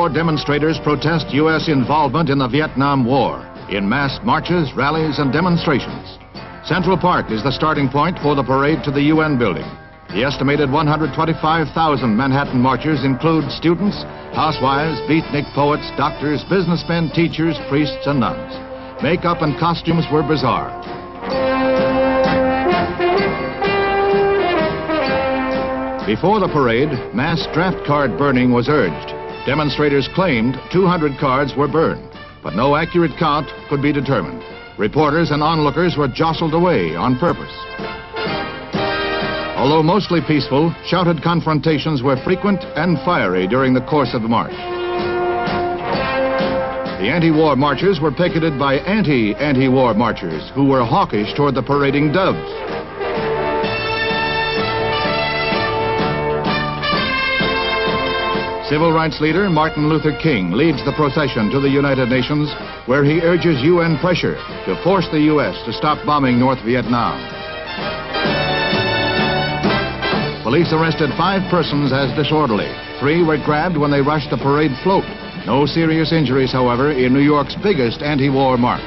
anti-war demonstrators protest U.S. involvement in the Vietnam War in mass marches, rallies, and demonstrations. Central Park is the starting point for the parade to the UN building. The estimated 125,000 Manhattan marchers include students, housewives, beatnik poets, doctors, businessmen, teachers, priests, and nuns. Makeup and costumes were bizarre. Before the parade, mass draft card burning was urged. Demonstrators claimed 200 cards were burned, but no accurate count could be determined. Reporters and onlookers were jostled away on purpose. Although mostly peaceful, shouted confrontations were frequent and fiery during the course of the march. The anti-war marchers were picketed by anti-war marchers who were hawkish toward the parading doves. Civil rights leader Martin Luther King leads the procession to the United Nations, where he urges UN pressure to force the U.S. to stop bombing North Vietnam. Police arrested 5 persons as disorderly. 3 were grabbed when they rushed the parade float. No serious injuries, however, in New York's biggest anti-war march.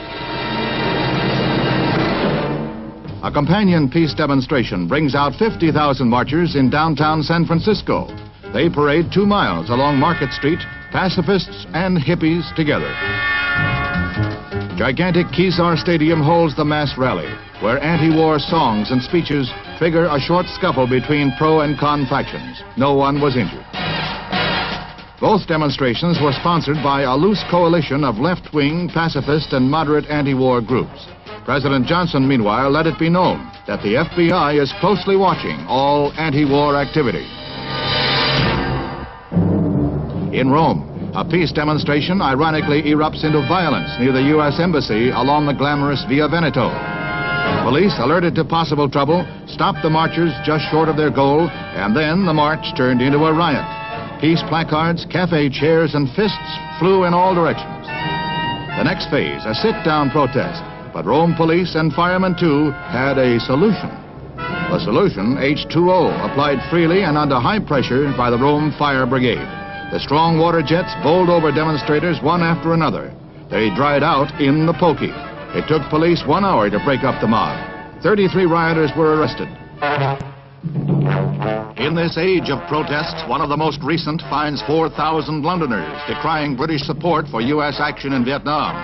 A companion peace demonstration brings out 50,000 marchers in downtown San Francisco. They parade 2 miles along Market Street, pacifists and hippies together. Gigantic Kezar Stadium holds the mass rally, where anti-war songs and speeches trigger a short scuffle between pro and con factions. No one was injured. Both demonstrations were sponsored by a loose coalition of left-wing, pacifist, and moderate anti-war groups. President Johnson, meanwhile, let it be known that the FBI is closely watching all anti-war activity. In Rome, a peace demonstration ironically erupts into violence near the U.S. Embassy along the glamorous Via Veneto. Police, alerted to possible trouble, stopped the marchers just short of their goal, and then the march turned into a riot. Peace placards, cafe chairs, and fists flew in all directions. The next phase, a sit-down protest, but Rome police and firemen, too, had a solution. The solution, H2O, applied freely and under high pressure by the Rome Fire Brigade. The strong water jets bowled over demonstrators one after another. They dried out in the pokey. It took police 1 hour to break up the mob. 33 rioters were arrested. In this age of protests, one of the most recent finds 4,000 Londoners decrying British support for U.S. action in Vietnam.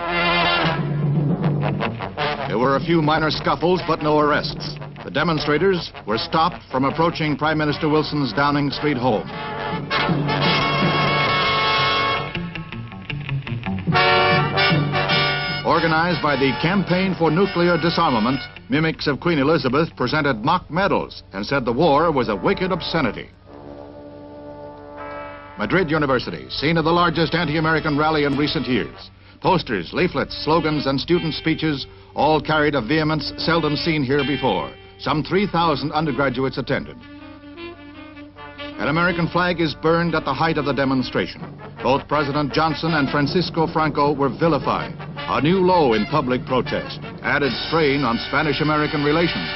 There were a few minor scuffles, but no arrests. The demonstrators were stopped from approaching Prime Minister Wilson's Downing Street home. Organized by the Campaign for Nuclear Disarmament, mimics of Queen Elizabeth presented mock medals and said the war was a wicked obscenity. Madrid University, scene of the largest anti-American rally in recent years. Posters, leaflets, slogans, and student speeches all carried a vehemence seldom seen here before. Some 3,000 undergraduates attended. An American flag is burned at the height of the demonstration. Both President Johnson and Francisco Franco were vilified. A new low in public protest, added strain on Spanish-American relations.